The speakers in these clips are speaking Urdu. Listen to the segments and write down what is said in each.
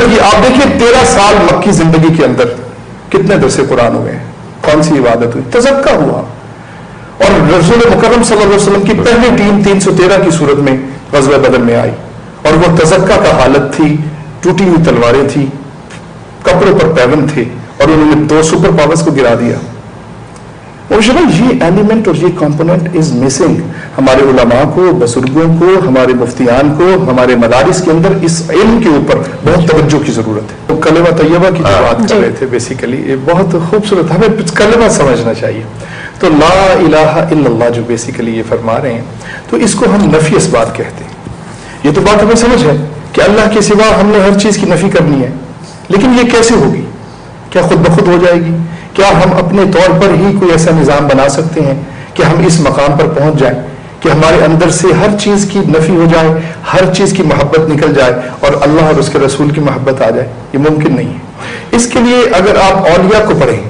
زندگی آپ دیکھیے 13 سال مکی زندگی کے اندر کتنے درس قرآن ہوئے ہیں، کون سی عبادت ہوئی، تزکیہ ہوا. اور رسول مکرم صلی اللہ علیہ وسلم کی پہلی ٹیم 313 کی صورت میں غزوہ بدر میں آئی، اور وہ تزکیہ کا حالت تھی، ٹوٹی ہوئی تلواریں تھی، کپڑے پر پیون تھے، اور انہوں نے 2 سپر پاورز کو گرا دیا. اور یہ ایلیمنٹ اور یہ کمپوننٹ از مسنگ. ہمارے علماء کو، بزرگوں کو، ہمارے مفتیان کو، ہمارے مدارس کے اندر اس علم کے اوپر بہت توجہ کی ضرورت ہے. تو کلمہ طیبہ کی جو بات کر رہے تھے بیسیکلی، یہ بہت خوبصورت، ہمیں کلمہ سمجھنا چاہیے. تو لا الہ الا اللہ جو بیسیکلی یہ فرما رہے ہیں، تو اس کو ہم نفی اسبات کہتے ہیں. یہ تو بات ہمیں سمجھ ہے کہ اللہ کے سوا ہم نے ہر چیز کی نفی کرنی ہے، لیکن یہ کیسے ہوگی؟ کیا خود بخود ہو جائے گی؟ کیا ہم اپنے طور پر ہی کوئی ایسا نظام بنا سکتے ہیں کہ ہم اس مقام پر پہنچ جائیں کہ ہمارے اندر سے ہر چیز کی نفی ہو جائے، ہر چیز کی محبت نکل جائے اور اللہ اور اس کے رسول کی محبت آ جائے؟ یہ ممکن نہیں ہے. اس کے لیے اگر آپ اولیاء کو پڑھیں،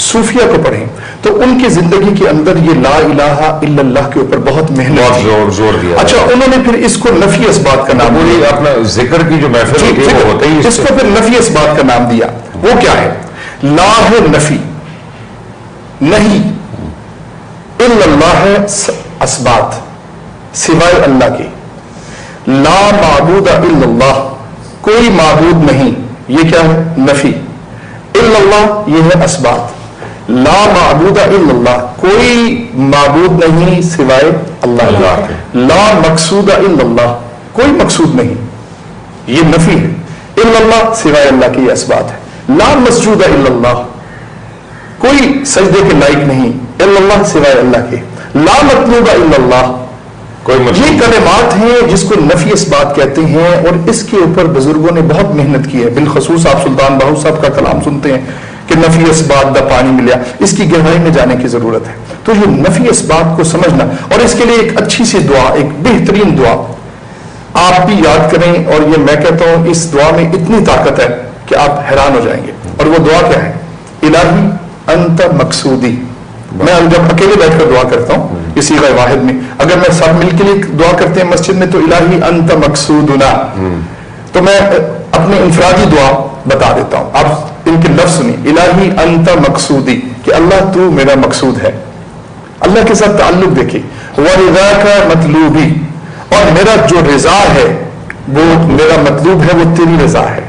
صوفیہ کو پڑھیں، تو ان کی زندگی کے اندر یہ لا الہ الا اللہ کے اوپر بہت محنت، زور دیا. اچھا انہوں نے پھر اس کو نفی اسبات کا نام دیا. اپنا ذکر کی جو محفل ہوتی ہے وہ ہوتا ہی اس کو پھر نفی اسبات کا نام دیا. وہ کیا ہے؟ لا ہے نفی، نہیں، الا اللہ ہے اسبات، سوائے اللہ کے. لا معبود الا اللہ، کوئی معبود نہیں، یہ کیا ہے؟ نفی. الا اللہ یہ ہے اسبات. لا معبود الا اللہ، کوئی معبود نہیں سوائے اللہ. لا مقصود الا اللہ، کوئی مقصود نہیں، یہ نفی ہے. الا اللہ سوائے اللہ کے، یہ اسبات ہے. لا مسجود الا اللہ، کوئی سجدے کے لائق نہیں الا اللہ سوائے اللہ کے. لا مطلوب الا اللہ، یہ کلمات ہیں جس کو نفی اسبات کہتے ہیں، اور اس کے اوپر بزرگوں نے بہت محنت کی ہے. بالخصوص آپ سلطان باہو صاحب کا کلام سنتے ہیں کہ نفی اسبات دا پانی ملیا، اس کی گہرائی میں جانے کی ضرورت ہے. تو یہ نفی اسبات کو سمجھنا، اور اس کے لیے ایک اچھی سی دعا، ایک بہترین دعا آپ بھی یاد کریں، اور یہ میں کہتا ہوں اس دعا میں اتنی طاقت ہے کہ آپ حیران ہو جائیں گے. اور وہ دعا کیا ہے؟ الہی انت مقصودی. میں جب اکیلے بیٹھ کر دعا کرتا ہوں اسی صیغہ واحد میں، اگر میں سب مل کے لیے دعا کرتے ہیں مسجد میں تو الہی انت مقصودنا، تو میں اپنے انفرادی دعا بتا دیتا ہوں، آپ ان کے لفظ سنیں. الہی انت مقصودی، کہ اللہ تو میرا مقصود ہے. اللہ کے ساتھ تعلق دیکھیں. ورضاک مطلوبی، اور میرا جو رضا ہے وہ میرا مطلوب ہے، وہ تیری رضا ہے.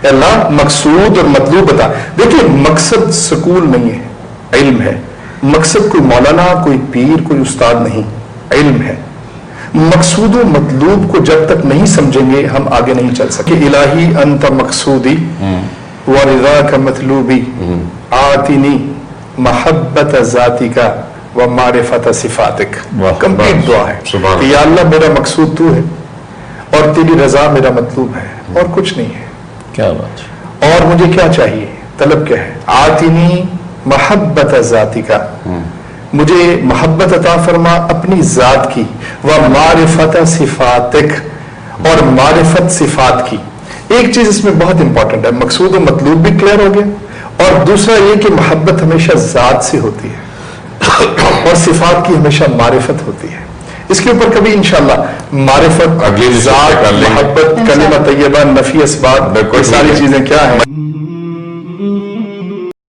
اللہ مقصود اور مطلوب بتا. دیکھیں مقصد سکول نہیں ہے، علم ہے. مقصد کوئی مولانا، کوئی پیر، کوئی استاد نہیں، علم ہے. مقصود و مطلوب کو جب تک نہیں سمجھیں گے ہم آگے نہیں چل سکے. الہی انت مقصودی ورضاک مطلوبی آتنی محبت ذاتک و معرفت صفاتک. کمپلیٹ دعا ہے کہ یا اللہ میرا مقصود تو ہے اور تیری رضا میرا مطلوب ہے، اور کچھ نہیں ہے. کیا بات. اور مجھے کیا چاہیے؟ طلب کیا ہے؟ آتنی محبت ذاتکا، مجھے محبت عطا فرما اپنی ذات کی، ومعرفت صفاتک، اور معرفت صفات کی. ایک چیز اس میں بہت امپورٹنٹ ہے، مقصود و مطلوب بھی کلیئر ہو گیا، اور دوسرا یہ کہ محبت ہمیشہ ذات سے ہوتی ہے اور صفات کی ہمیشہ معرفت ہوتی ہے. اس کے اوپر کبھی انشاءاللہ معرفت، ذات، محبت، کلمہ طیبہ، نفی اسبات، ساری چیزیں کیا ہیں.